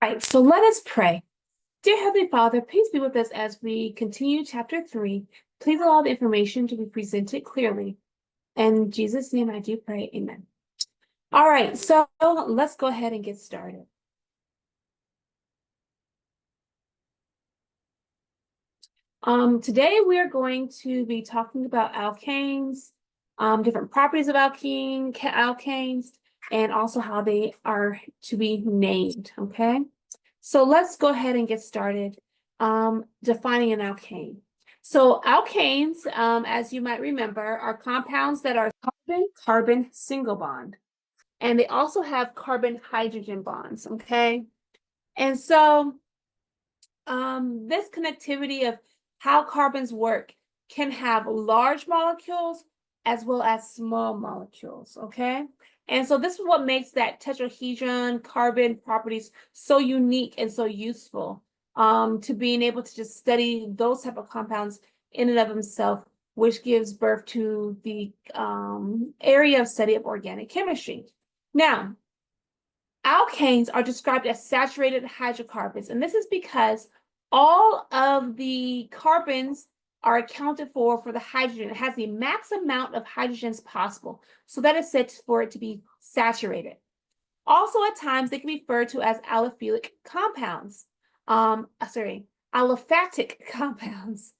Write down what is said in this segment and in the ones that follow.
All right, so let us pray. Dear Heavenly Father, please be with us as we continue chapter 3. Please allow the information to be presented clearly. In Jesus' name, I do pray. Amen. All right, so let's go ahead and get started. Today we are going to be talking about alkanes, different properties of alkanes, and also how they are to be named, okay? So let's go ahead and get started defining an alkane. So alkanes, as you might remember, are compounds that are carbon-carbon single bond. And they also have carbon-hydrogen bonds, okay? And so this connectivity of how carbons work can have large molecules as well as small molecules, okay? And so this is what makes that tetrahedron carbon properties so unique and so useful to being able to just study those type of compounds in and of themselves, which gives birth to the area of study of organic chemistry. Now, alkanes are described as saturated hydrocarbons, and this is because all of the carbons are accounted for the hydrogen. It has the max amount of hydrogens possible, so that is said for it to be saturated. Also, at times, they can be referred to as aliphatic compounds. Aliphatic compounds.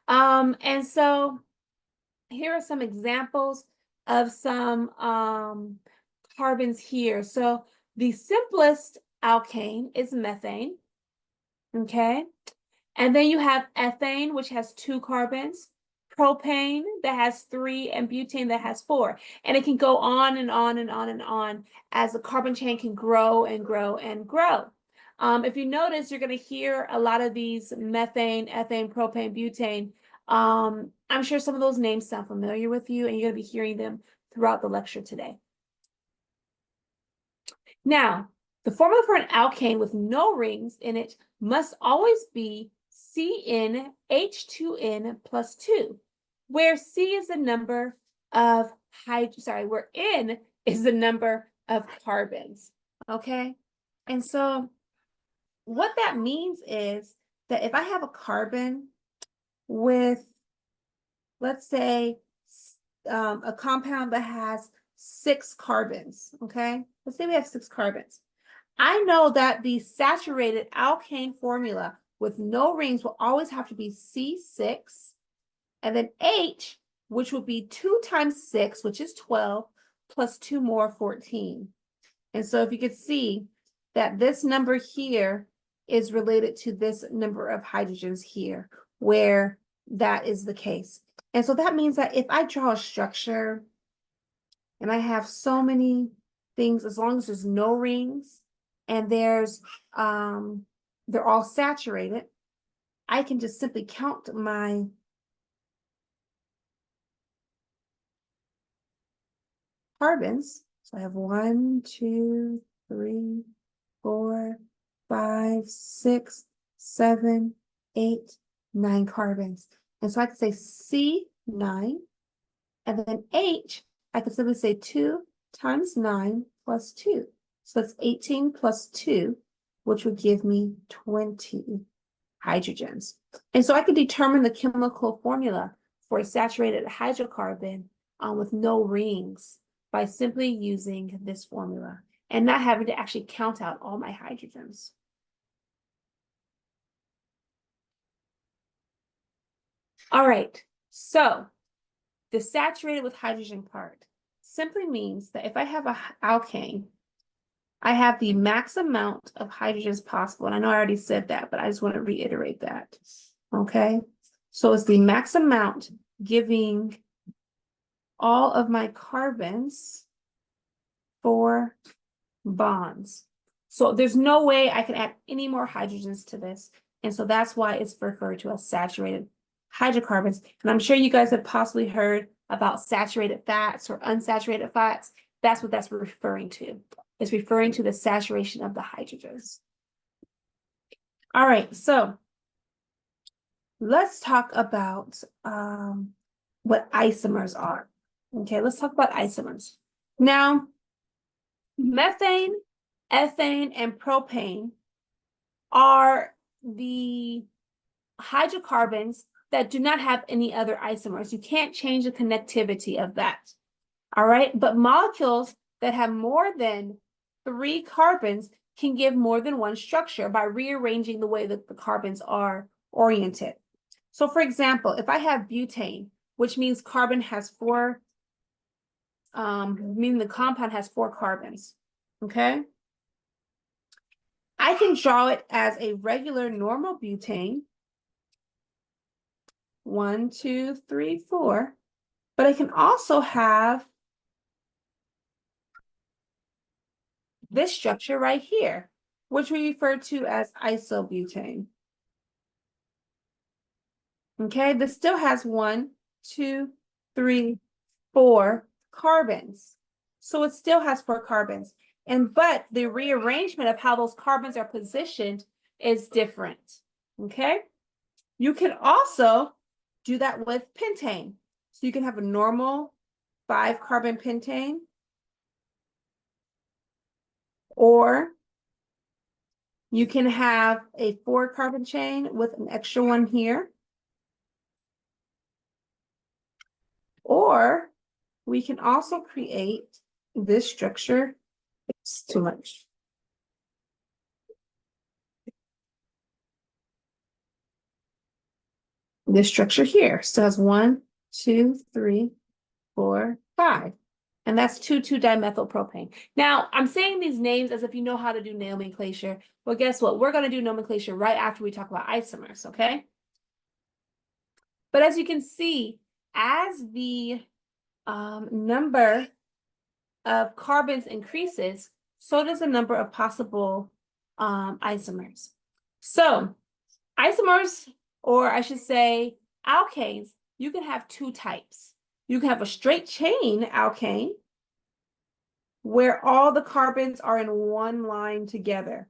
And so here are some examples of some carbons here. So the simplest alkane is methane, okay? And then you have ethane, which has 2 carbons, propane that has 3, and butane that has 4. And it can go on and on and on and on as the carbon chain can grow and grow and grow. If you notice, you're going to hear a lot of these methane, ethane, propane, butane. I'm sure some of those names sound familiar with you, and you're going to be hearing them throughout the lecture today. Now, the formula for an alkane with no rings in it must always be CnH2n plus 2, where C is the number of where N is the number of carbons, okay? And so what that means is that if I have a carbon with, let's say, a compound that has 6 carbons, okay? Let's say we have 6 carbons. I know that the saturated alkane formula with no rings will always have to be C6, and then H, which would be 2 times 6, which is 12, plus 2 more, 14. And so if you could see that this number here is related to this number of hydrogens here, where that is the case. And so that means that if I draw a structure and I have so many things, as long as there's no rings and there's they're all saturated, I can just simply count my carbons. So I have 1, 2, 3, 4, 5, 6, 7, 8, 9 carbons. And so I could say C9, and then H, I could simply say 2 times 9 plus 2. So that's 18 plus 2, which would give me 20 hydrogens. And so I could determine the chemical formula for a saturated hydrocarbon with no rings by simply using this formula and not having to actually count out all my hydrogens. All right, so the saturated with hydrogen part simply means that if I have an alkane, I have the max amount of hydrogens possible. And I know I already said that, but I just want to reiterate that. Okay, so it's the max amount giving all of my carbons 4 bonds. So there's no way I can add any more hydrogens to this. And so that's why it's referred to as saturated hydrocarbons. And I'm sure you guys have possibly heard about saturated fats or unsaturated fats. That's what that's referring to. It's referring to the saturation of the hydrogens. All right, so let's talk about what isomers are. Okay, let's talk about isomers. Now, methane, ethane, and propane are the hydrocarbons that do not have any other isomers. You can't change the connectivity of that. All right, but molecules that have more than 3 carbons can give more than one structure by rearranging the way that the carbons are oriented. So for example, if I have butane, which means carbon has 4, meaning the compound has 4 carbons, okay? I can draw it as a regular normal butane, 1, 2, 3, 4, but I can also have this structure right here, which we refer to as isobutane. Okay, this still has 1, 2, 3, 4 carbons. So it still has 4 carbons. But the rearrangement of how those carbons are positioned is different. Okay, you can also do that with pentane. So you can have a normal 5-carbon pentane, or you can have a 4-carbon chain with an extra one here. Or we can also create this structure. It's too much. This structure here still has 1, 2, 3, 4, 5. And that's 2,2-dimethylpropane. Now, I'm saying these names as if you know how to do nomenclature. Well, guess what? We're going to do nomenclature right after we talk about isomers, okay? But as you can see, as the number of carbons increases, so does the number of possible isomers. So isomers, or I should say alkanes, you can have 2 types. You can have a straight chain alkane, where all the carbons are in one line together.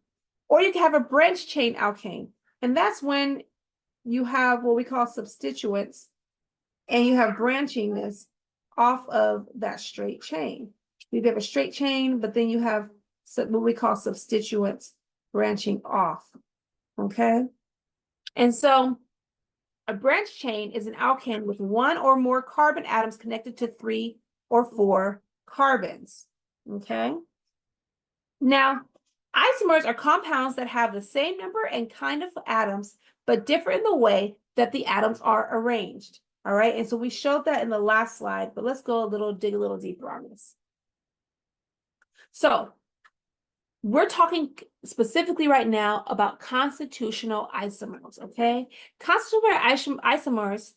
Or you can have a branch chain alkane, and that's when you have what we call substituents, and you have branching this off of that straight chain. You have a straight chain, but then you have what we call substituents branching off, okay? And so a branch chain is an alkane with 1 or more carbon atoms connected to 3 or 4 carbons, okay? Now, isomers are compounds that have the same number and kind of atoms, but differ in the way that the atoms are arranged, all right? And so we showed that in the last slide, but let's go dig a little deeper on this. So we're talking specifically right now about constitutional isomers, okay? Constitutional isomers,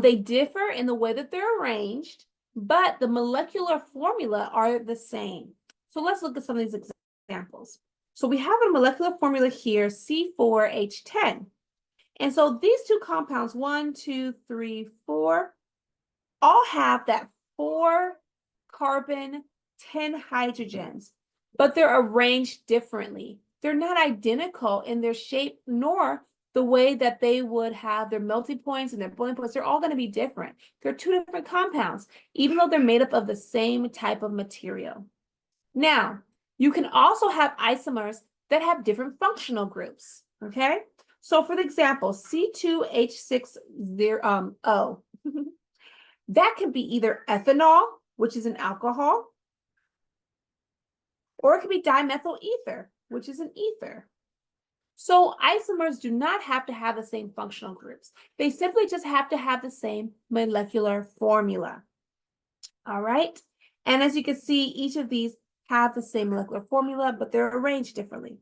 they differ in the way that they're arranged, but the molecular formula are the same. So let's look at some of these examples. So we have a molecular formula here, C4H10. And so these 2 compounds, 1, 2, 3, 4, all have that 4-carbon, 10 hydrogens, but they're arranged differently. They're not identical in their shape nor the way that they would have their melting points and their boiling points. They're all going to be different. They're 2 different compounds, even though they're made up of the same type of material. Now, you can also have isomers that have different functional groups, okay? So for the example, C2H6O, that can be either ethanol, which is an alcohol, or it could be dimethyl ether, which is an ether. So isomers do not have to have the same functional groups. They simply just have to have the same molecular formula. All right. And as you can see, each of these have the same molecular formula, but they're arranged differently.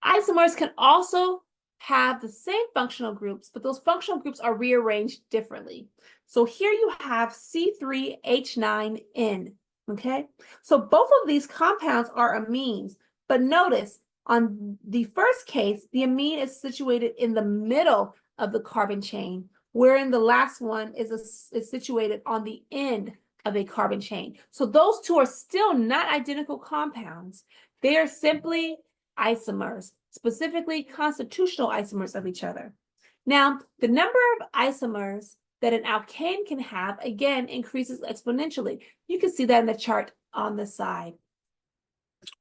Isomers can also have the same functional groups, but those functional groups are rearranged differently. So here you have C3H9N, okay? So both of these compounds are amines, but notice on the first case, the amine is situated in the middle of the carbon chain, wherein the last one is situated on the end of a carbon chain. So those 2 are still not identical compounds. They are simply isomers, specifically constitutional isomers of each other. Now, the number of isomers that an alkane can have, again, increases exponentially. You can see that in the chart on the side.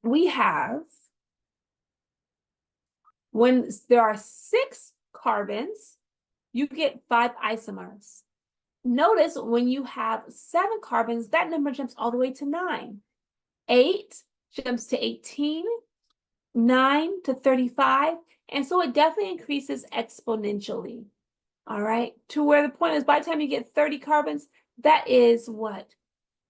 We have When there are 6 carbons, you get 5 isomers. Notice when you have 7 carbons, that number jumps all the way to 9. 8 jumps to 18, 9 to 35, and so it definitely increases exponentially. All right, to where the point is by the time you get 30 carbons, that is what?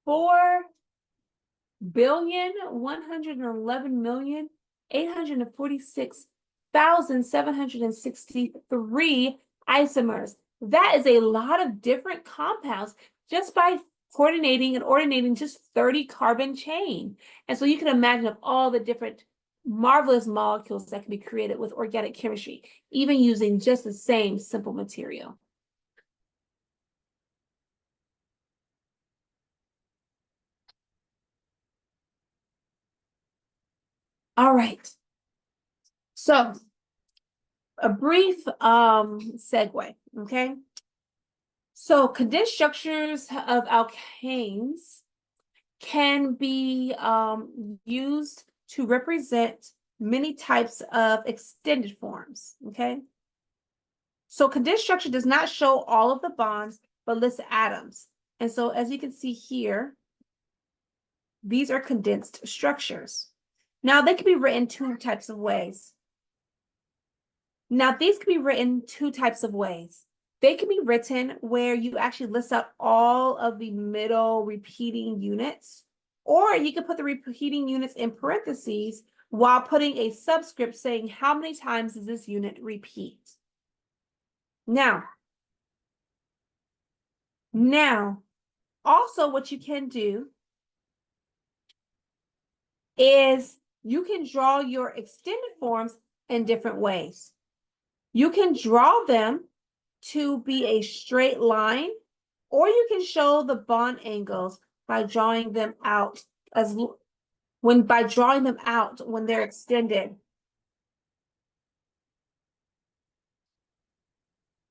4,111,846,763 isomers. That is a lot of different compounds just by coordinating and ordinating just 30 carbon chain. And so you can imagine of all the different marvelous molecules that can be created with organic chemistry, even using just the same simple material. All right. So a brief segue, okay? So condensed structures of alkanes can be used to represent many types of extended forms, okay? So condensed structure does not show all of the bonds, but lists atoms. And so as you can see here, these are condensed structures. Now they can be written 2 types of ways. They can be written where you actually list out all of the middle repeating units, or you can put the repeating units in parentheses while putting a subscript saying how many times does this unit repeat. Now, also what you can do is you can draw your extended forms in different ways. You can draw them to be a straight line, or you can show the bond angles by drawing them out when they're extended.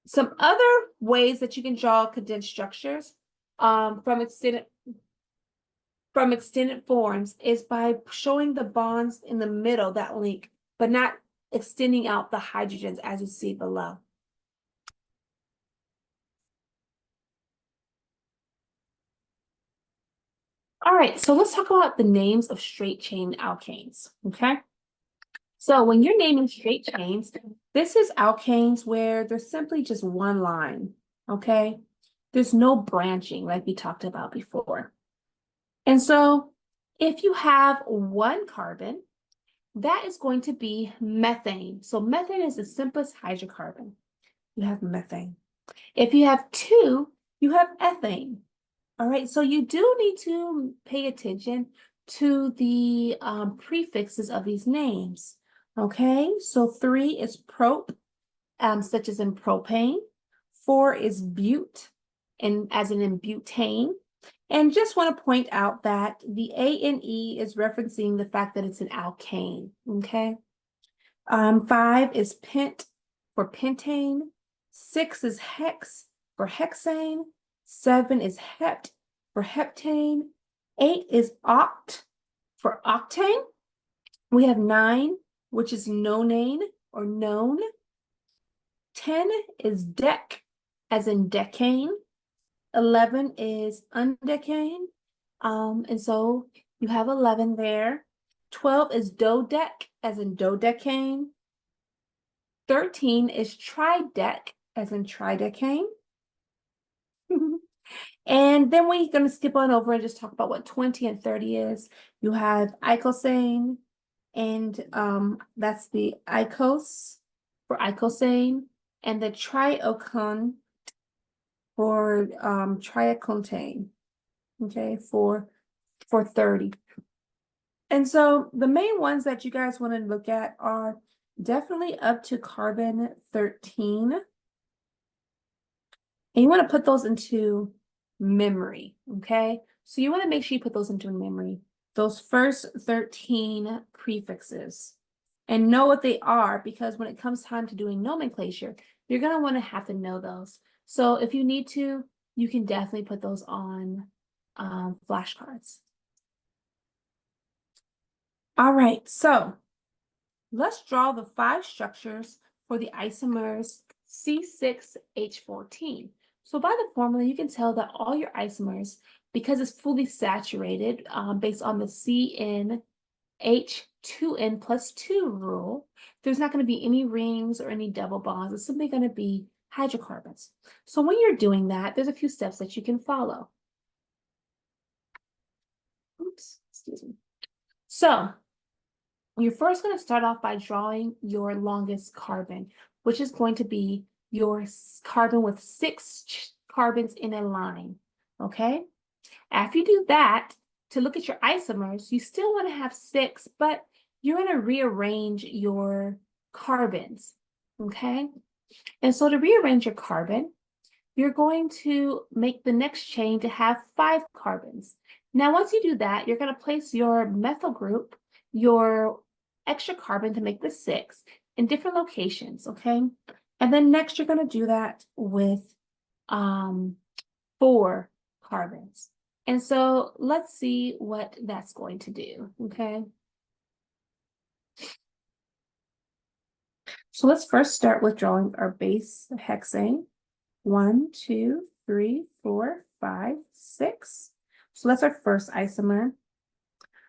Some other ways that you can draw condensed structures from extended forms is by showing the bonds in the middle that link, but not extending out the hydrogens as you see below. All right, so let's talk about the names of straight chain alkanes, okay? So when you're naming straight chains, this is alkanes where there's simply just one line, okay? There's no branching like we talked about before. And so if you have 1 carbon, that is going to be methane. So methane is the simplest hydrocarbon. You have methane. If you have 2, you have ethane. All right, so you do need to pay attention to the prefixes of these names. Okay, so 3 is prop, such as in propane. 4 is bute, and as in butane. And just want to point out that the ANE is referencing the fact that it's an alkane. Okay, 5 is pent for pentane. 6 is hex for hexane. 7 is hept for heptane. 8 is oct for octane. We have 9, which is nonane or known. 10 is dec, as in decane. 11 is undecane. And so you have 11 there. 12 is dodec, as in dodecane. 13 is tridec, as in tridecane. And then we're going to skip on over and just talk about what 20 and 30 is. You have icosane, and that's the icos for icosane, and the triocon for triacontane, okay, for 30. And so the main ones that you guys want to look at are definitely up to carbon 13. And you want to put those into memory, okay? So you want to make sure you put those into memory, those first 13 prefixes, and know what they are, because when it comes time to doing nomenclature, you're going to want to have to know those. So if you need to, you can definitely put those on flashcards. All right, so let's draw the 5 structures for the isomers C6H14. So by the formula, you can tell that all your isomers, because it's fully saturated based on the CnH2n plus 2 rule, there's not going to be any rings or any double bonds. It's simply going to be hydrocarbons. So when you're doing that, there's a few steps that you can follow. Oops, excuse me. So you're first going to start off by drawing your longest carbon, which is going to be your carbon with 6 carbons in a line, okay? After you do that, to look at your isomers, you still want to have 6, but you're going to rearrange your carbons, okay? And so to rearrange your carbon, you're going to make the next chain to have 5 carbons. Now, once you do that, you're going to place your methyl group, your extra carbon to make the 6, in different locations, okay? And then next, you're going to do that with 4 carbons. And so let's see what that's going to do, okay? So let's first start with drawing our base hexane. 1, 2, 3, 4, 5, 6. So that's our first isomer.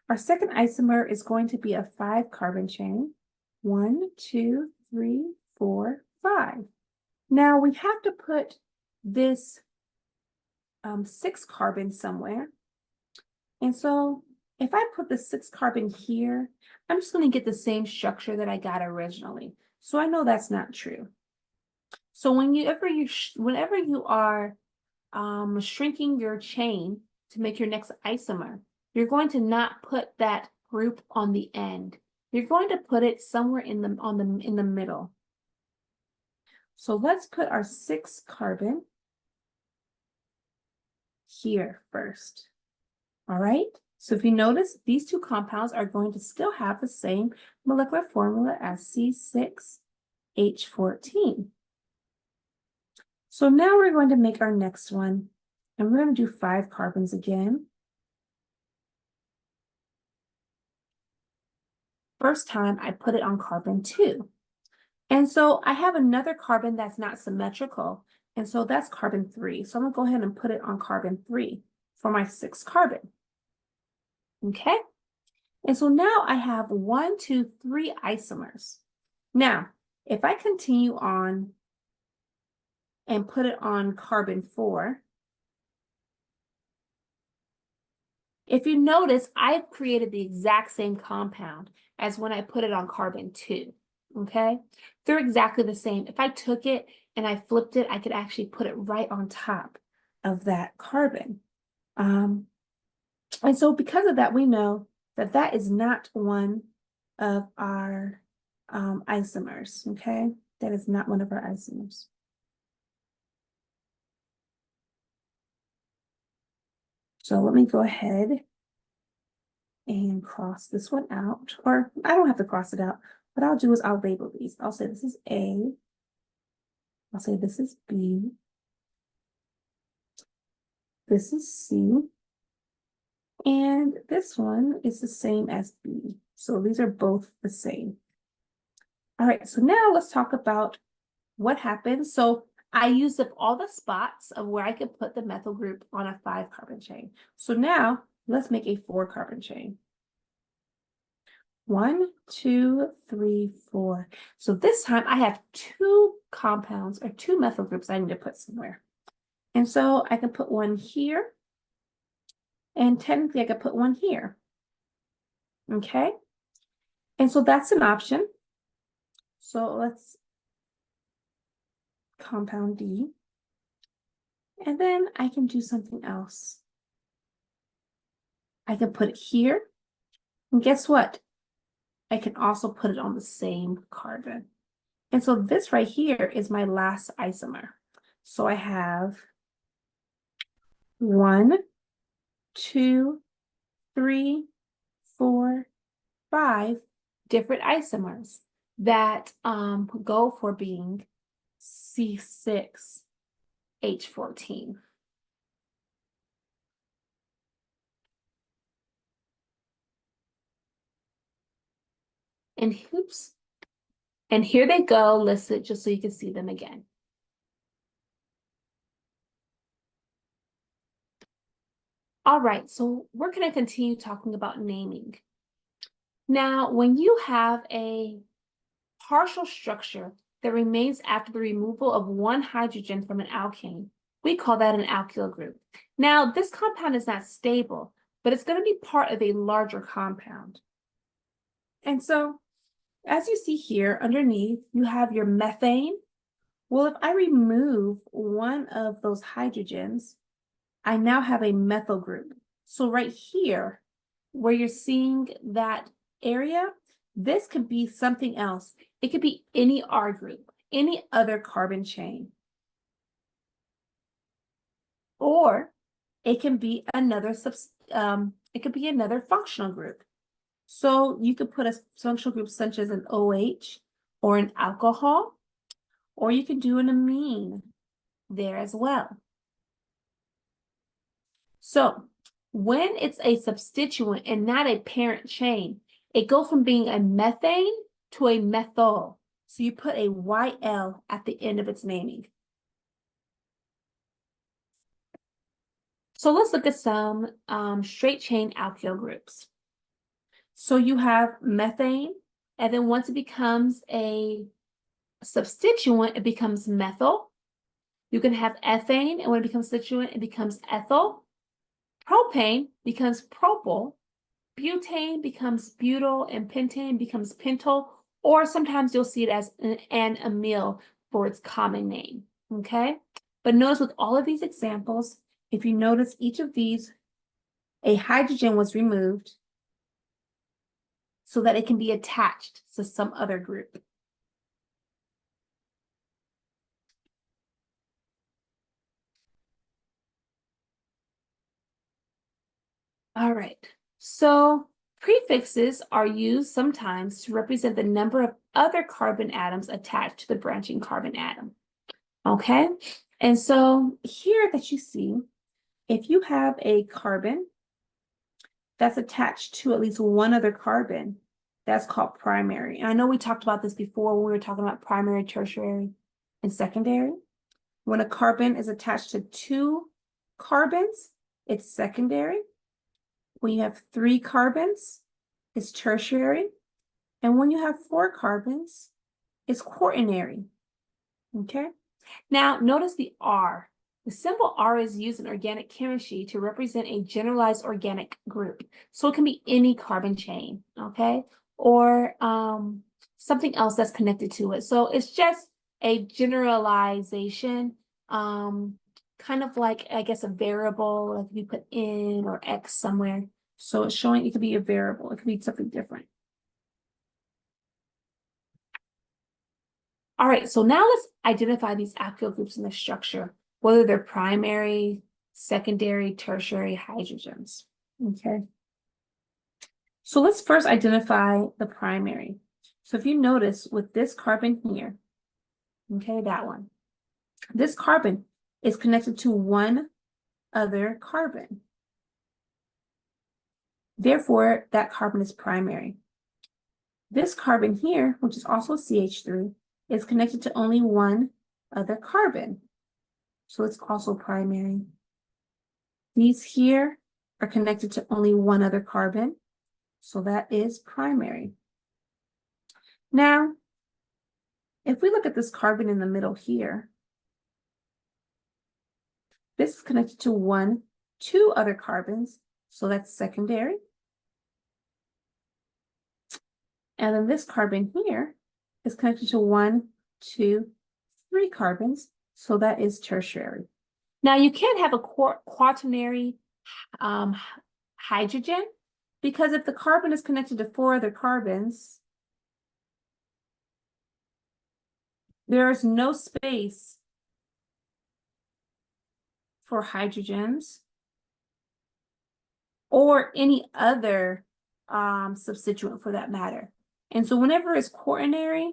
Our second isomer is going to be a 5 carbon chain. 1, 2, 3, 4, 5. Now we have to put this 6 carbon somewhere. And so if I put the 6 carbon here, I'm just going to get the same structure that I got originally. So I know that's not true. So whenever you are shrinking your chain to make your next isomer, you're going to not put that group on the end. You're going to put it somewhere in the middle. So let's put our 6 carbon here first. All right. So if you notice, these 2 compounds are going to still have the same molecular formula as C6H14. So now we're going to make our next one, and we're going to do 5 carbons again. First time I put it on carbon 2. And so I have another carbon that's not symmetrical, and so that's carbon 3. So I'm going to go ahead and put it on carbon 3 for my 6th carbon. Okay? And so now I have 1, 2, 3 isomers. Now, if I continue on and put it on carbon 4, if you notice, I've created the exact same compound as when I put it on carbon 2, okay? They're exactly the same. If I took it and I flipped it, I could actually put it right on top of that carbon. And so because of that, we know that that is not one of our isomers, okay? That is not one of our isomers. So let me go ahead and cross this one out, or I don't have to cross it out. What I'll do is I'll label these. I'll say this is A. I'll say this is B. This is C. And this one is the same as B. So these are both the same. All right, so now let's talk about what happens. So I used up all the spots of where I could put the methyl group on a 5 carbon chain. So now let's make a 4 carbon chain. 1, 2, 3, 4. So this time I have 2 compounds or 2 methyl groups I need to put somewhere. And so I can put one here, and technically I could put one here. Okay? And so that's an option. So let's compound D. And then I can do something else. I can put it here. And guess what? I can also put it on the same carbon. And so this right here is my last isomer. So I have 1, 2, 3, 4, 5 different isomers that go for being C6H14. And oops, And here they go listed just so you can see them again. All right, so we're going to continue talking about naming. Now, when you have a partial structure that remains after the removal of one hydrogen from an alkane, we call that an alkyl group. Now, this compound is not stable, but it's going to be part of a larger compound. And so, as you see here underneath, you have your methane. Well, if I remove one of those hydrogens, I now have a methyl group. So right here, where you're seeing that area, this could be something else. It could be any R group, any other carbon chain. Or it can be another functional group. So you could put a functional group such as an OH or an alcohol, or you can do an amine there as well. So when it's a substituent and not a parent chain, it goes from being a methane to a methyl. So you put a YL at the end of its naming. So let's look at some straight chain alkyl groups. So you have methane, and then once it becomes a substituent, it becomes methyl. You can have ethane, and when it becomes substituent, it becomes ethyl. Propane becomes propyl. Butane becomes butyl, and pentane becomes pentyl, or sometimes you'll see it as an amyl for its common name, okay? But notice with all of these examples, if you notice each of these, a hydrogen was removed so that it can be attached to some other group. All right, so prefixes are used sometimes to represent the number of other carbon atoms attached to the branching carbon atom. Okay, and so here that you see, if you have a carbon that's attached to at least one other carbon, that's called primary. And I know we talked about this before when we were talking about primary, tertiary, and secondary. When a carbon is attached to two carbons, it's secondary. When you have 3 carbons, it's tertiary. And when you have 4 carbons, it's quaternary. Okay? Now, notice the R. The symbol R is used in organic chemistry to represent a generalized organic group. So it can be any carbon chain, okay? Or something else that's connected to it. So it's just a generalization, kind of like, I guess, a variable, like if you put N or X somewhere. So it's showing it could be a variable. It could be something different. All right, so now let's identify these alkyl groups in the structure, whether they're primary, secondary, tertiary hydrogens, okay? So let's first identify the primary. So if you notice with this carbon here, okay, that one, this carbon is connected to one other carbon. Therefore, that carbon is primary. This carbon here, which is also CH3, is connected to only one other carbon. So it's also primary. These here are connected to only one other carbon. So that is primary. Now, if we look at this carbon in the middle here, this is connected to two other carbons. So that's secondary. And then this carbon here is connected to 1, 2, 3 carbons. So that is tertiary. Now you can't have a quaternary hydrogen because if the carbon is connected to 4 other carbons, there is no space for hydrogens or any other substituent for that matter. And so whenever it's quaternary,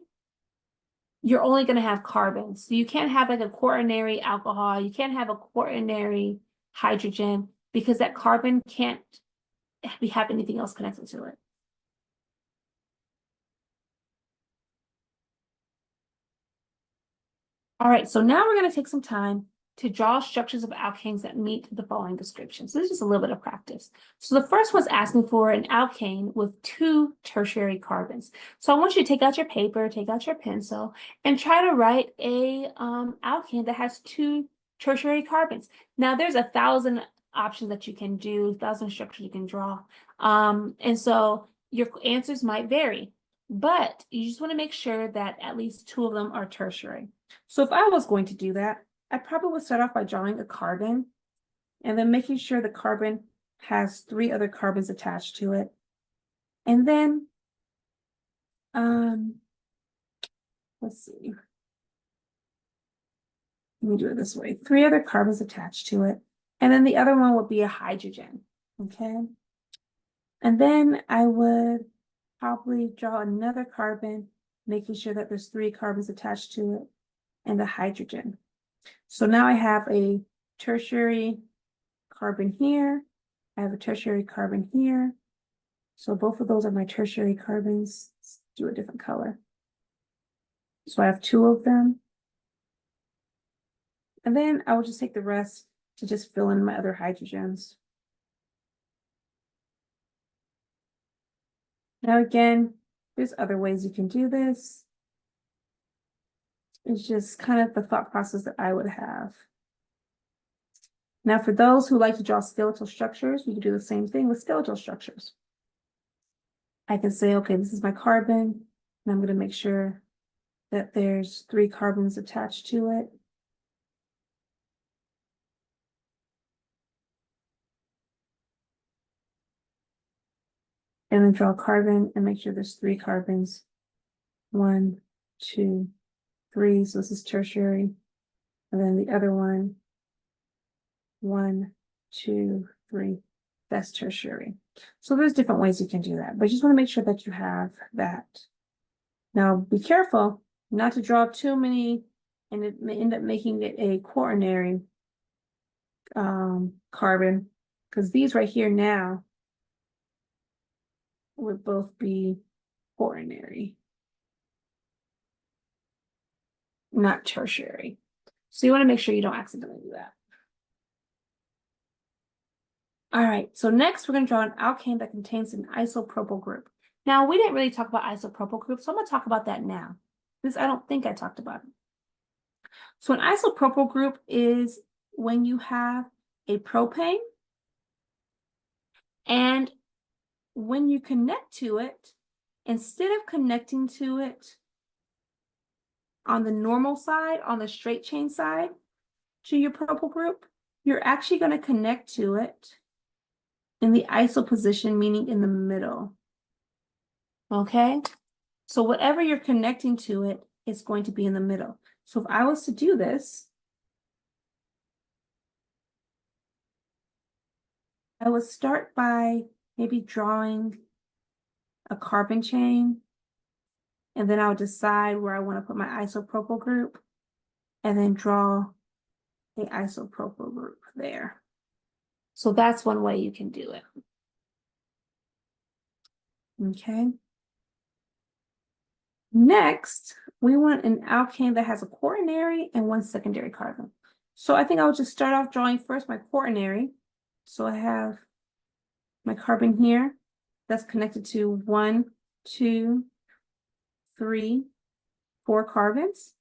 you're only going to have carbons. So you can't have like a quaternary alcohol. You can't have a quaternary hydrogen because that carbon can't have anything else connected to it. All right, so now we're going to take some time to draw structures of alkanes that meet the following description. So this is just a little bit of practice. So the first one's asking for an alkane with 2 tertiary carbons. So I want you to take out your paper, take out your pencil, and try to write a alkane that has 2 tertiary carbons. Now there's 1,000 options that you can do, 1,000 structures you can draw. And so your answers might vary, but you just want to make sure that at least 2 of them are tertiary. So if I was going to do that, I probably would start off by drawing a carbon and then making sure the carbon has 3 other carbons attached to it. And then, let's see. Let me do it this way. 3 other carbons attached to it. And then the other one would be a hydrogen, okay? And then I would probably draw another carbon, making sure that there's 3 carbons attached to it, and a hydrogen. So now I have a tertiary carbon here. I have a tertiary carbon here. So both of those are my tertiary carbons. Let's do a different color. So I have 2 of them. And then I will just take the rest to just fill in my other hydrogens. Now again, there's other ways you can do this. It's just kind of the thought process that I would have. Now, for those who like to draw skeletal structures, we can do the same thing with skeletal structures. I can say, okay, this is my carbon, and I'm going to make sure that there's 3 carbons attached to it. And then draw a carbon and make sure there's 3 carbons. 1, 2, 3. So this is tertiary. And then the other one, 1, 2, 3. That's tertiary. So there's different ways you can do that, but you just want to make sure that you have that. Now be careful not to draw too many, and it may end up making it a quaternary carbon, because these right here now would both be quaternary, not tertiary. So you want to make sure you don't accidentally do that. All right, so next we're going to draw an alkane that contains an isopropyl group. Now, we didn't really talk about isopropyl groups, so I'm going to talk about that now, because I don't think I talked about it. So an isopropyl group is when you have a propane, and when you connect to it, instead of connecting to it on the normal side, on the straight chain side to your propyl group, you're actually going to connect to it in the iso position, meaning in the middle. Okay? So whatever you're connecting to it is going to be in the middle. So if I was to do this, I would start by maybe drawing a carbon chain, and then I'll decide where I want to put my isopropyl group, and then draw the isopropyl group there. So that's one way you can do it. Okay. Next, we want an alkane that has a quaternary and 1 secondary carbon. So I think I'll just start off drawing first my quaternary. So I have my carbon here that's connected to 1, 2, 3, 4 carbons.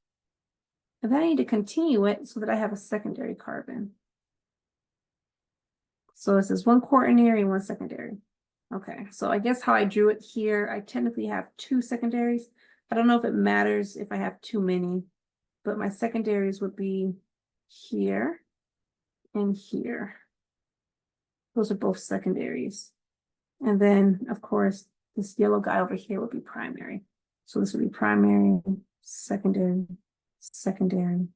And then I need to continue it so that I have a secondary carbon. So this is 1 quaternary and 1 secondary. Okay, so I guess how I drew it here, I technically have 2 secondaries. I don't know if it matters if I have too many, but my secondaries would be here and here. Those are both secondaries. And then, of course, this yellow guy over here would be primary. So this would be primary, secondary, secondary.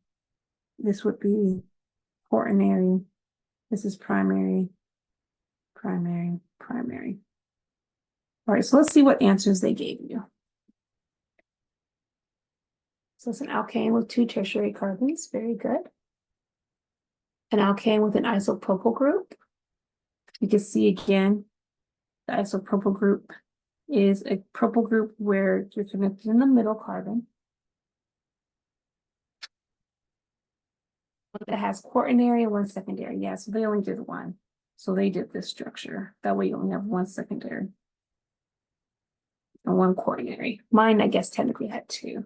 This would be quaternary. This is primary, primary, primary. All right, so let's see what answers they gave you. So it's an alkane with 2 tertiary carbons. Very good. An alkane with an isopropyl group. You can see again, the isopropyl group is a propyl group where you're connected in the middle carbon. that has quaternary and one secondary. Yeah, so they only did one. So they did this structure. That way you only have one secondary and one quaternary. Mine, I guess, technically had two.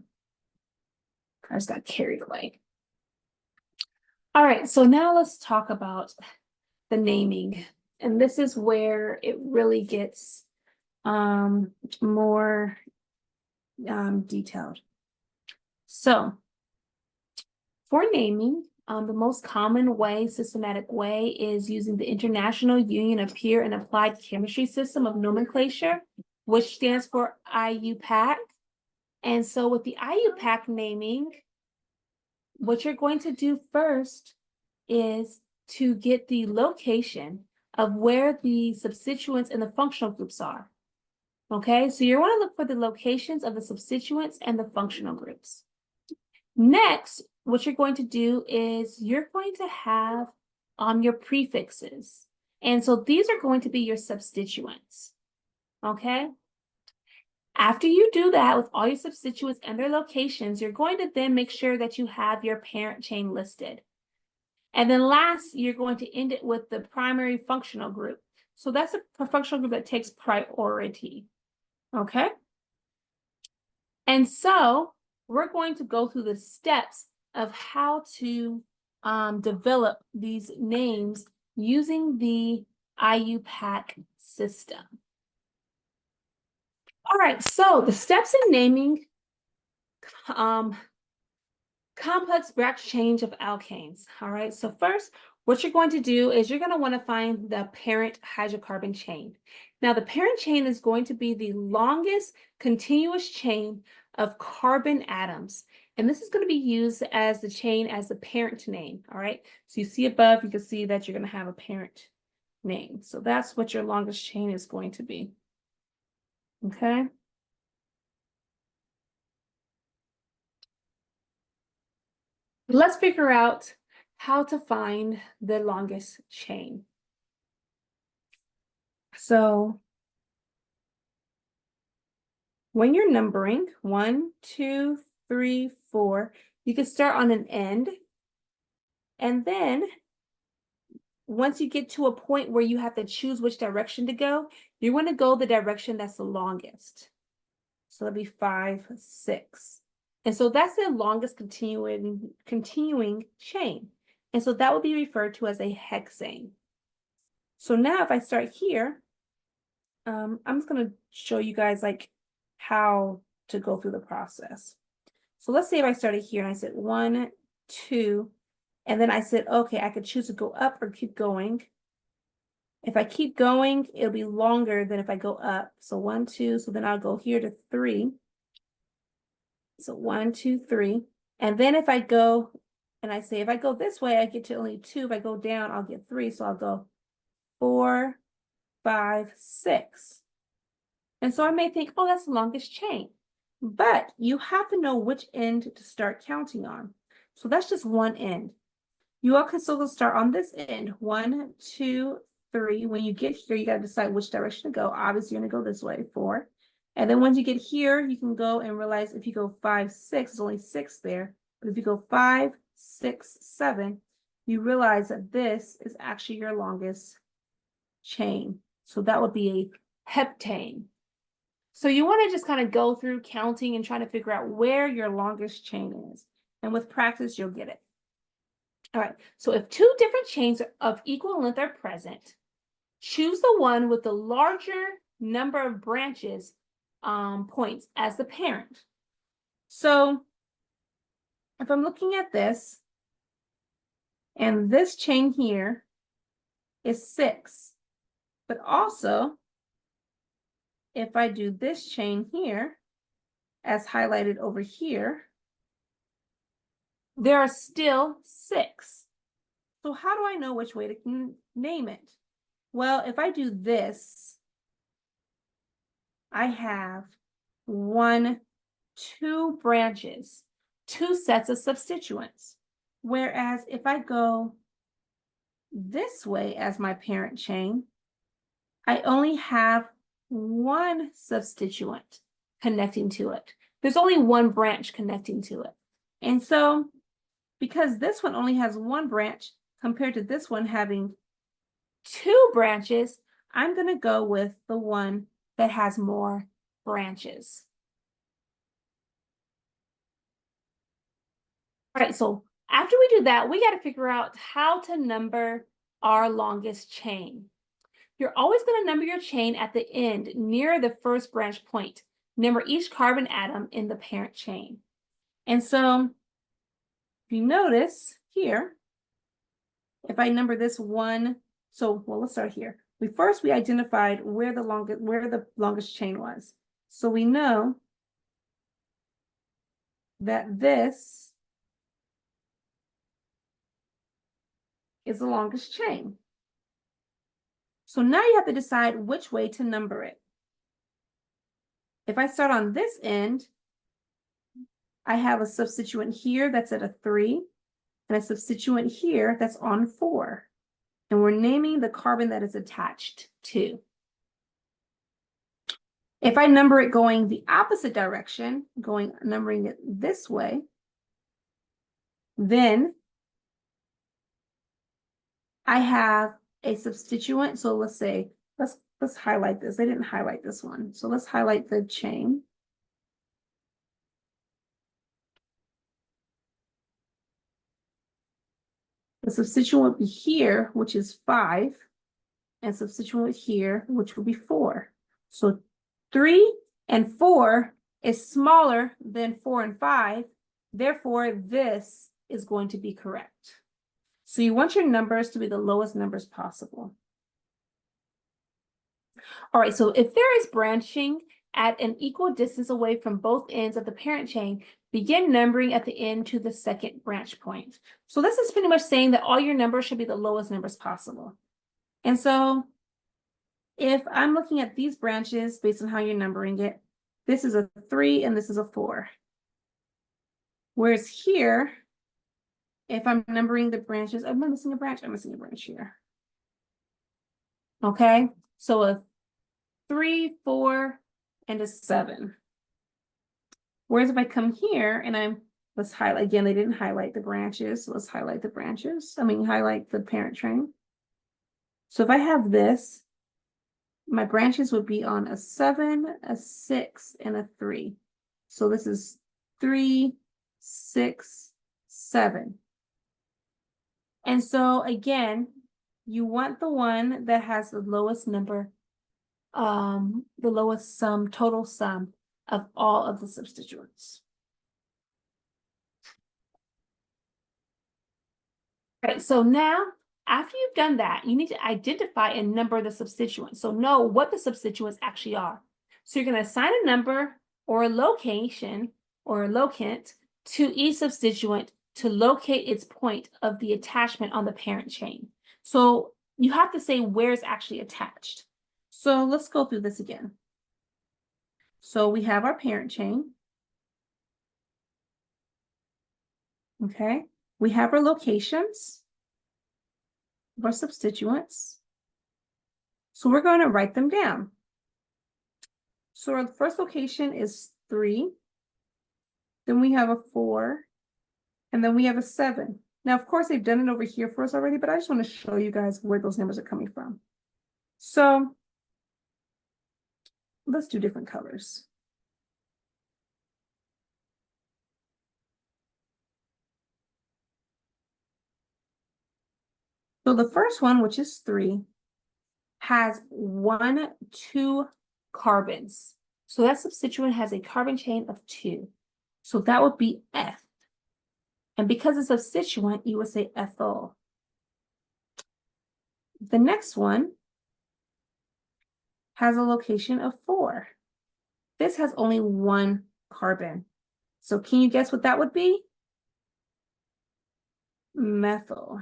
I just got carried away. All right, so now let's talk about the naming. And this is where it really gets more detailed. So for naming, the most common way, systematic way, is using the International Union of Pure and Applied Chemistry System of Nomenclature, which stands for IUPAC. And so with the IUPAC naming, what you're going to do first is to get the location of where the substituents and the functional groups are. Okay, so you want to look for the locations of the substituents and the functional groups. Next, what you're going to do is you're going to have your prefixes. And so these are going to be your substituents. Okay. After you do that with all your substituents and their locations, you're going to then make sure that you have your parent chain listed. And then last, you're going to end it with the primary functional group. So that's a functional group that takes priority. Okay. And so we're going to go through the steps of how to develop these names using the IUPAC system. All right, so the steps in naming complex branch change of alkanes. All right, so first, what you're going to do is you're going to want to find the parent hydrocarbon chain. Now, the parent chain is going to be the longest continuous chain of carbon atoms. And this is going to be used as the chain as the parent name. All right, so you see above, you can see that you're going to have a parent name. So that's what your longest chain is going to be. Okay. Let's figure out how to find the longest chain. So when you're numbering 1, 2, 3, 4, you can start on an end. And then once you get to a point where you have to choose which direction to go, you want to go the direction that's the longest. So that'd be 5, 6. And so that's the longest continuing chain. And so that would be referred to as a hexane. So now if I start here, I'm just going to show you guys like how to go through the process. So let's say if I started here and I said 1, 2, and then I said, okay, I could choose to go up or keep going. If I keep going, it'll be longer than if I go up. So 1, 2, so then I'll go here to 3. So 1, 2, 3. And then if I go and I say, if I go this way, I get to only 2. If I go down, I'll get 3. So I'll go 4, 5, 6. And so I may think, oh, that's the longest chain. But you have to know which end to start counting on. So that's just one end. You also will start on this end. 1, 2, 3. When you get here, you got to decide which direction to go. Obviously, you're going to go this way, 4. And then once you get here, you can go and realize if you go 5, 6, there's only 6 there. But if you go 5, 6, 7, you realize that this is actually your longest chain. So that would be a heptane. So you want to just kind of go through counting and trying to figure out where your longest chain is. And with practice, you'll get it. All right, so if 2 different chains of equal length are present, choose the one with the larger number of branches points as the parent. So if I'm looking at this, and this chain here is 6, but also if I do this chain here, as highlighted over here, there are still 6. So how do I know which way to name it? Well, if I do this, I have 1, 2 branches, 2 sets of substituents. Whereas if I go this way as my parent chain, I only have 1 substituent connecting to it. There's only 1 branch connecting to it. And so because this one only has one branch compared to this one having two branches, I'm going to go with the one that has more branches. All right, so after we do that, we got to figure out how to number our longest chain. You're always going to number your chain at the end near the first branch point. Number each carbon atom in the parent chain. And so if you notice here, if I number this one, so well, let's start here. We identified where the longest chain was. So we know that this is the longest chain. So now you have to decide which way to number it. If I start on this end, I have a substituent here that's at a 3, and a substituent here that's on 4. And we're naming the carbon that is attached to. If I number it going the opposite direction, numbering it this way, then I have a substituent. So let's say, let's highlight this. I didn't highlight this one. So let's highlight the chain. The substituent would be here, which is 5, and substituent here, which would be 4. So 3 and 4 is smaller than 4 and 5. Therefore, this is going to be correct. So you want your numbers to be the lowest numbers possible. All right, so if there is branching at an equal distance away from both ends of the parent chain, begin numbering at the end to the second branch point. So this is pretty much saying that all your numbers should be the lowest numbers possible. And so if I'm looking at these branches based on how you're numbering it, this is a 3 and this is a 4. Whereas here, if I'm numbering the branches, I'm missing a branch here. Okay, so a 3, 4, and a 7. Whereas if I come here and let's highlight, again, they didn't highlight the branches, so let's highlight the branches. Highlight the parent chain. So if I have this, my branches would be on a 7, a 6, and a 3. So this is 3, 6, 7. And so again, you want the one that has the lowest number, the lowest total sum of all of the substituents. All right, so now after you've done that, you need to identify and number the substituents. So know what the substituents actually are. So you're going to assign a number or a location or a locant to each substituent to locate its point of the attachment on the parent chain. So you have to say where it's actually attached. So let's go through this again. So we have our parent chain. Okay, we have our locations of our substituents. So we're going to write them down. So our first location is 3. Then we have a 4. And then we have a 7. Now, of course, they've done it over here for us already, but I just want to show you guys where those numbers are coming from. So let's do different colors. So the first one, which is 3, has 2 carbons. So that substituent has a carbon chain of 2. So that would be F. And because it's a substituent, you would say ethyl. The next one has a location of 4. This has only 1 carbon. So can you guess what that would be? Methyl.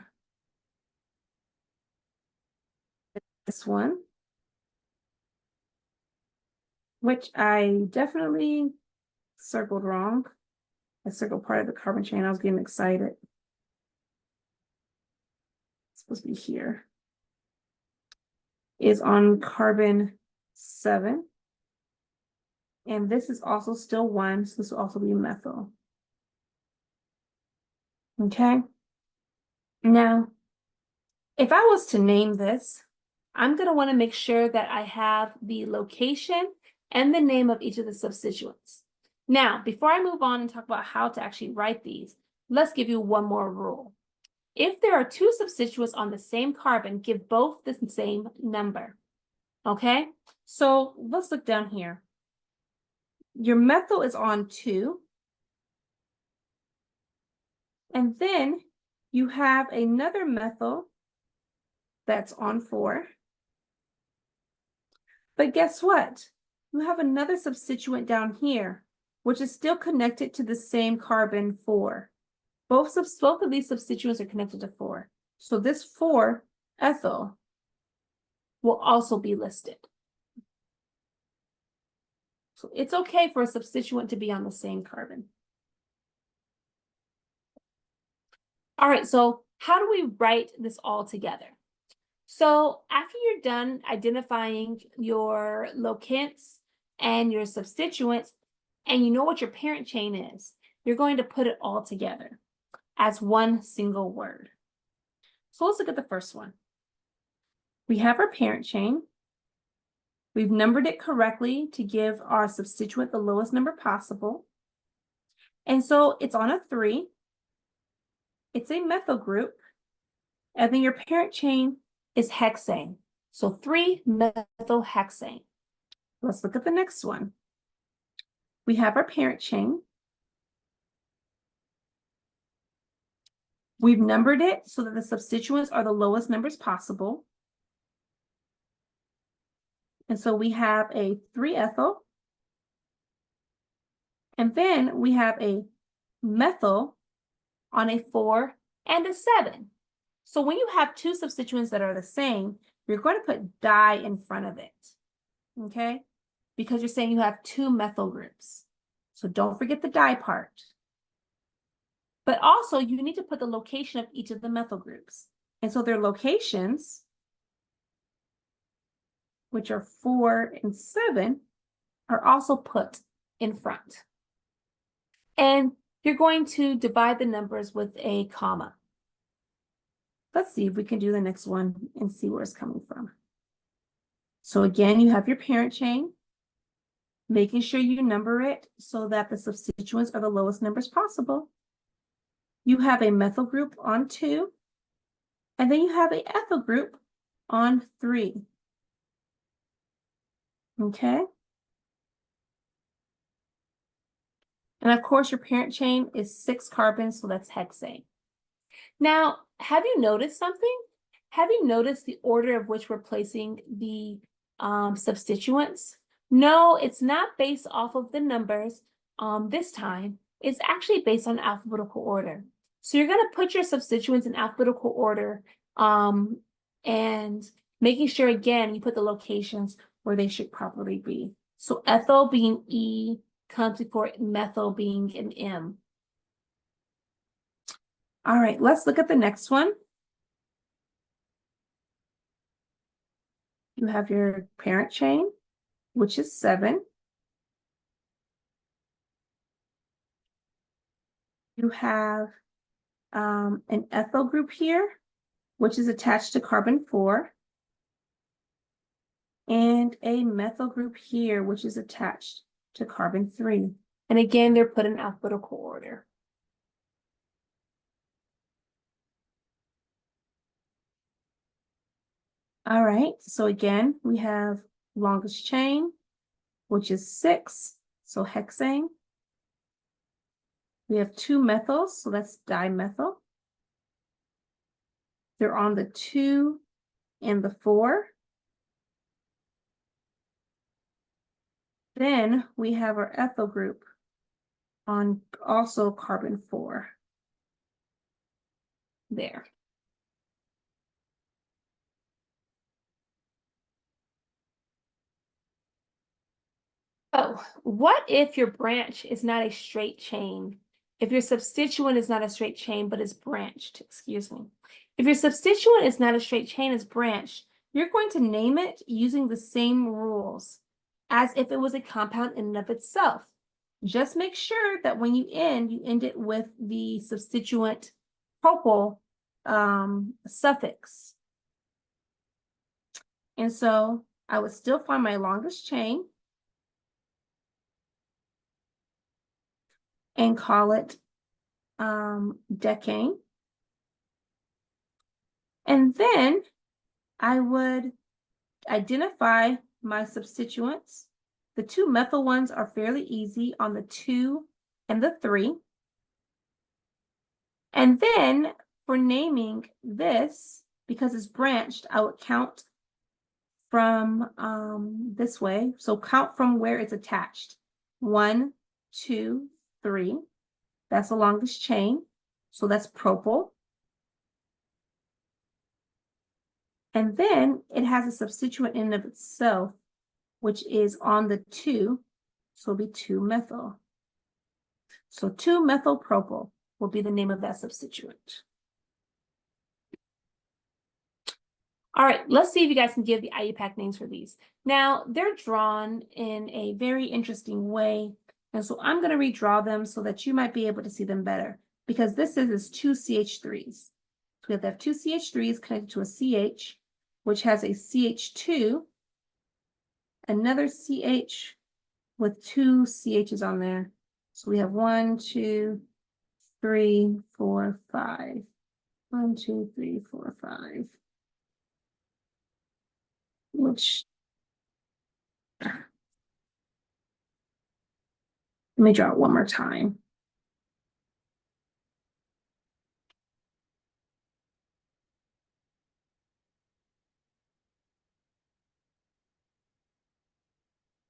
This one, which I definitely circled wrong. I circled part of the carbon chain. I was getting excited. It's supposed to be here. Is on carbon 7. And this is also still 1, so this will also be methyl. Okay. Now, if I was to name this, I'm going to want to make sure that I have the location and the name of each of the substituents. Now, before I move on and talk about how to actually write these, let's give you one more rule. If there are two substituents on the same carbon, give both the same number. Okay, so let's look down here. Your methyl is on 2. And then you have another methyl that's on 4. But guess what? You have another substituent down here, which is still connected to the same carbon 4. Both of these substituents are connected to 4. So this 4-ethyl will also be listed. So it's okay for a substituent to be on the same carbon. All right, so how do we write this all together? So after you're done identifying your locants and your substituents, and you know what your parent chain is, you're going to put it all together as one single word. So let's look at the first one. We have our parent chain. We've numbered it correctly to give our substituent the lowest number possible. And so it's on a 3. It's a methyl group. And then your parent chain is hexane. So 3-methylhexane. Let's look at the next one. We have our parent chain. We've numbered it so that the substituents are the lowest numbers possible. And so we have a 3-ethyl. And then we have a methyl on a 4 and a 7. So when you have two substituents that are the same, you're going to put di in front of it, okay? Because you're saying you have two methyl groups. So don't forget the di part. But also, you need to put the location of each of the methyl groups. And so their locations, which are 4 and 7, are also put in front. And you're going to divide the numbers with a comma. Let's see if we can do the next one and see where it's coming from. So again, you have your parent chain, making sure you number it so that the substituents are the lowest numbers possible. You have a methyl group on 2, and then you have an ethyl group on 3. Okay? And of course, your parent chain is 6 carbons, so that's hexane. Now, have you noticed something? Have you noticed the order of which we're placing the substituents? No, it's not based off of the numbers this time. It's actually based on alphabetical order. So you're going to put your substituents in alphabetical order and making sure, again, you put the locations where they should properly be. So ethyl being E comes before methyl being an M. All right, let's look at the next one. You have your parent chain, which is 7. You have an ethyl group here, which is attached to carbon 4. And a methyl group here, which is attached to carbon 3. And again, they're put in alphabetical order. All right, so again, we have longest chain, which is 6, so hexane. We have 2 methyls, so that's dimethyl. They're on the 2 and the 4. Then we have our ethyl group on also carbon 4. There. Oh, what if your branch is not a straight chain? If your substituent is not a straight chain, but is branched, excuse me. If your substituent is not a straight chain, is branched, you're going to name it using the same rules as if it was a compound in and of itself. Just make sure that when you end it with the substituent propyl suffix. And so I would still find my longest chain and call it decane. And then I would identify my substituents. The two methyl ones are fairly easy on the 2 and the 3. And then for naming this, because it's branched, I would count from this way. So count from where it's attached. 1, 2, 3. That's the longest chain. So that's propyl. And then it has a substituent in and of itself, which is on the 2. So it'll be 2-methyl. So 2-methyl-propyl will be the name of that substituent. All right, let's see if you guys can give the IUPAC names for these. Now, they're drawn in a very interesting way. And so I'm going to redraw them so that you might be able to see them better. Because this is 2 CH3s. So we have to have 2 CH3s connected to a CH, which has a CH2, another CH with 2 CHs on there. So we have 1, 2, 3, 4, 5. 1, 2, 3, 4, 5. Which, let me draw it one more time.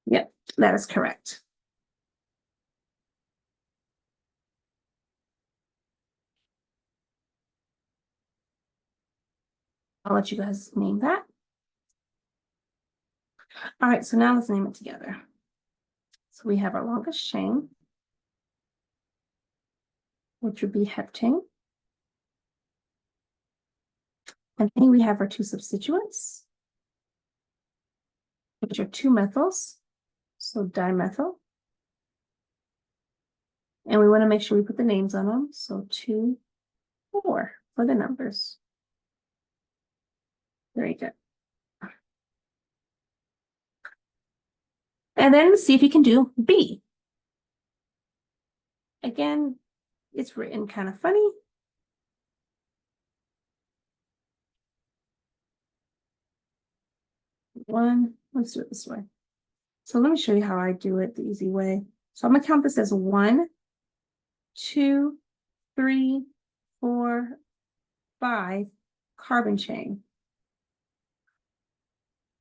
Yep, that is correct. I'll let you guys name that. All right, so now let's name it together. So we have our longest chain, which would be heptane. And then we have our 2 substituents, which are 2 methyls, so dimethyl. And we want to make sure we put the names on them. So 2, 4 for the numbers. Very good. And then see if you can do B. Again, it's written kind of funny. Let's do it this way. So let me show you how I do it the easy way. So I'm going to count this as 1, 2, 3, 4, 5 carbon chain.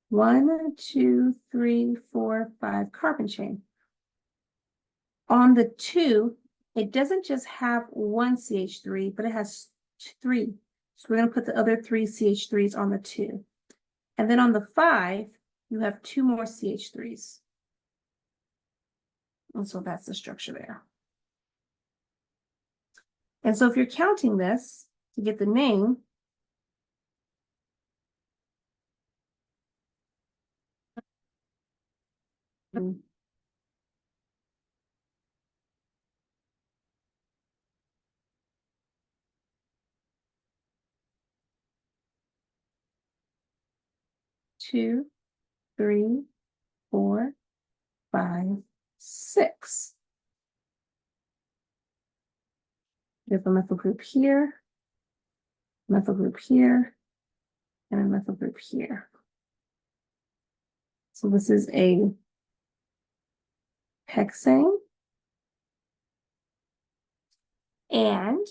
1, 2, 3, 4, 5 carbon chain. On the 2, it doesn't just have 1 CH3, but it has 3. So we're going to put the other 3 CH3s on the 2. And then on the 5, you have 2 more CH3s. And so that's the structure there. And so if you're counting this to get the name, two, 3, 4, 5, 6. We have a methyl group here, methyl group here, and a methyl group here. So this is a hexane. And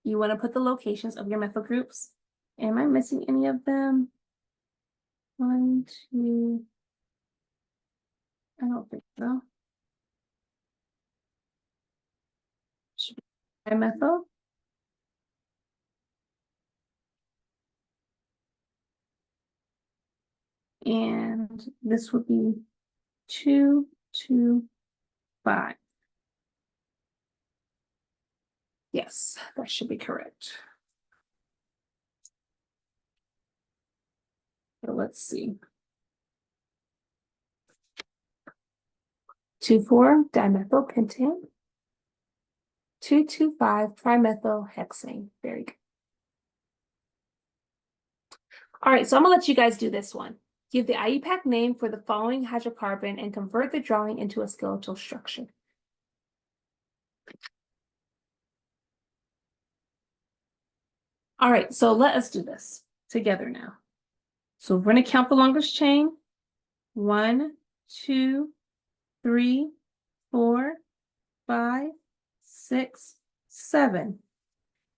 you want to put the locations of your methyl groups. Am I missing any of them? 1, 2. I don't think so. Dimethyl. And this would be 2, 2, 5. Yes, that should be correct. So let's see. 2,4 dimethyl pentane. 2,2,5-trimethylhexane. Very good. All right, so I'm gonna let you guys do this one. Give the IUPAC name for the following hydrocarbon and convert the drawing into a skeletal structure. All right, so let us do this together now. So we're gonna count the longest chain. 1, 2, 3, 4, 5, 6, 7.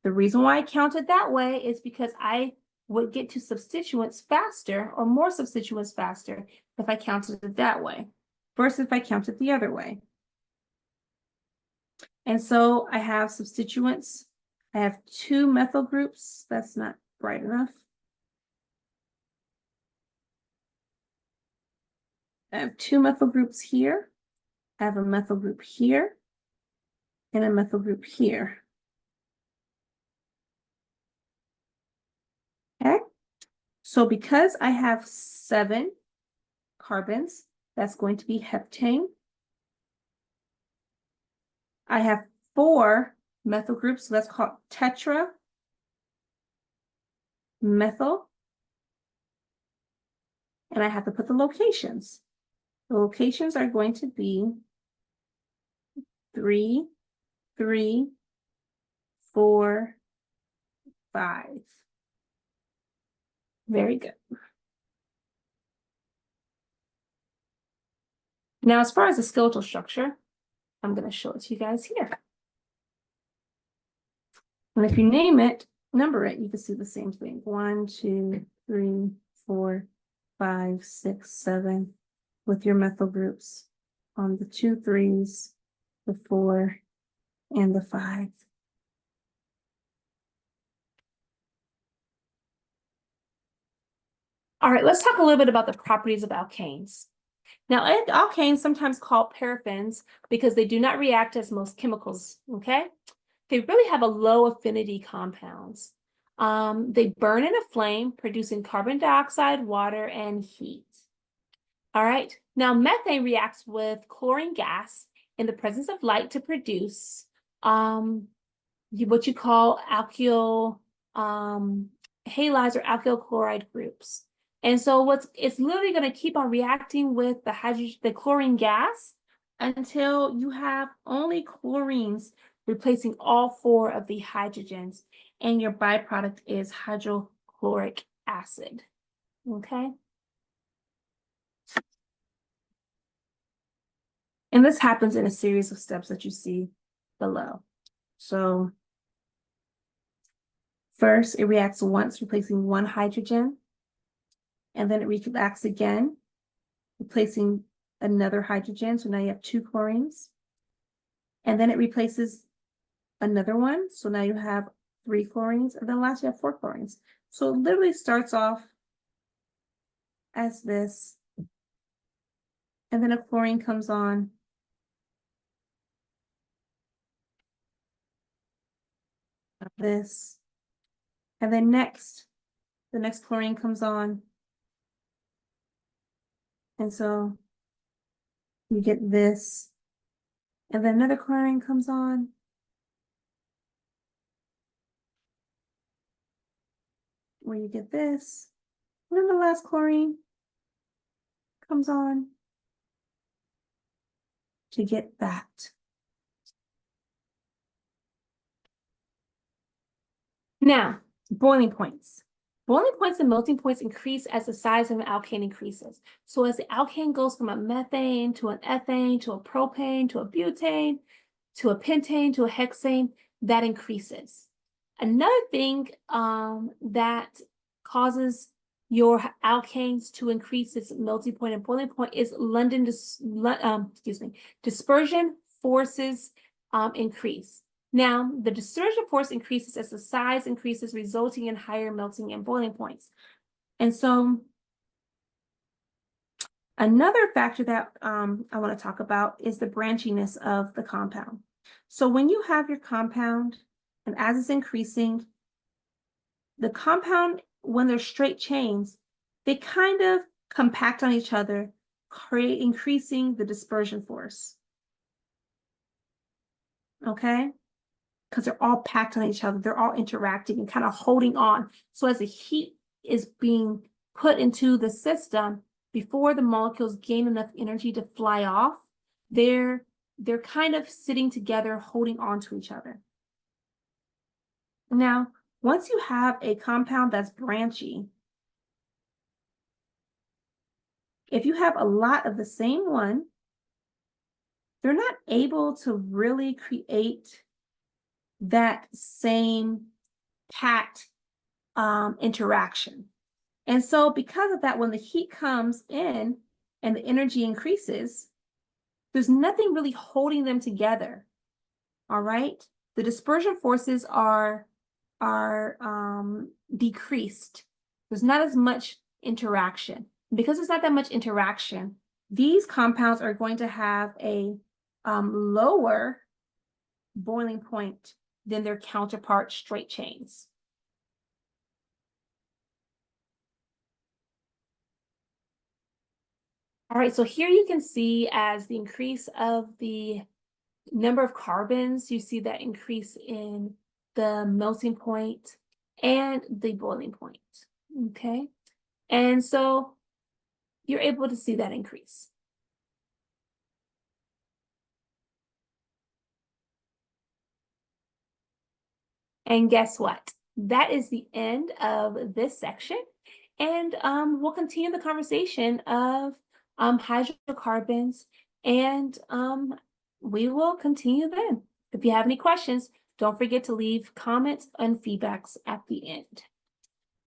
The reason why I counted that way is because I would get to substituents faster or more substituents faster if I counted it that way versus if I counted the other way. And so I have substituents. I have 2 methyl groups. That's not bright enough. I have 2 methyl groups here. I have a methyl group here and a methyl group here. Okay, so because I have 7 carbons, that's going to be heptane. I have 4 methyl groups, so that's called tetra methyl. And I have to put the locations. The locations are going to be 3, 3, 4, 5. Very good. Now, as far as the skeletal structure, I'm going to show it to you guys here. And if you name it, number it, you can see the same thing. 1, 2, 3, 4, 5, 6, 7 with your methyl groups on the 2 3s, the 4, and the 5. All right, let's talk a little bit about the properties of alkanes. Now, alkanes, sometimes called paraffins, because they do not react as most chemicals, okay? They really have a low affinity compounds. They burn in a flame, producing carbon dioxide, water, and heat. All right, now methane reacts with chlorine gas in the presence of light to produce what you call alkyl halides or alkyl chloride groups. And so it's literally going to keep on reacting with the chlorine gas until you have only chlorines replacing all 4 of the hydrogens, and your byproduct is hydrochloric acid. Okay. And this happens in a series of steps that you see below. So first, it reacts once, replacing 1 hydrogen. And then it reacts again, replacing another hydrogen. So now you have 2 chlorines. And then it replaces another one. So now you have 3 chlorines. And then last you have 4 chlorines. So it literally starts off as this. And then a chlorine comes on. This. And then the next chlorine comes on. And so you get this. And then another chlorine comes on. Where you get this. And then the last chlorine comes on to get that. Now, boiling points. Boiling points and melting points increase as the size of an alkane increases. So as the alkane goes from a methane to an ethane to a propane to a butane to a pentane to a hexane, that increases. Another thing that causes your alkanes to increase its melting point and boiling point is dispersion forces increase. Now, the dispersion force increases as the size increases, resulting in higher melting and boiling points. And so another factor that I want to talk about is the branchiness of the compound. So when you have your compound, and as it's increasing, the compound, when they're straight chains, they kind of compact on each other, increasing the dispersion force. Okay? because they're all packed on each other. They're all interacting and kind of holding on. So as the heat is being put into the system, before the molecules gain enough energy to fly off, they're kind of sitting together, holding on to each other. Now, once you have a compound that's branchy, if you have a lot of the same one, they're not able to really create that same packed interaction. And so because of that, when the heat comes in and the energy increases, there's nothing really holding them together. All right. The dispersion forces are decreased. There's not as much interaction. Because there's not that much interaction, these compounds are going to have a lower boiling point than their counterpart straight chains. All right, so here you can see as the increase of the number of carbons, you see that increase in the melting point and the boiling point, okay? And so you're able to see that increase. And guess what? That is the end of this section. And we'll continue the conversation of hydrocarbons, and we will continue then. If you have any questions, don't forget to leave comments and feedbacks at the end.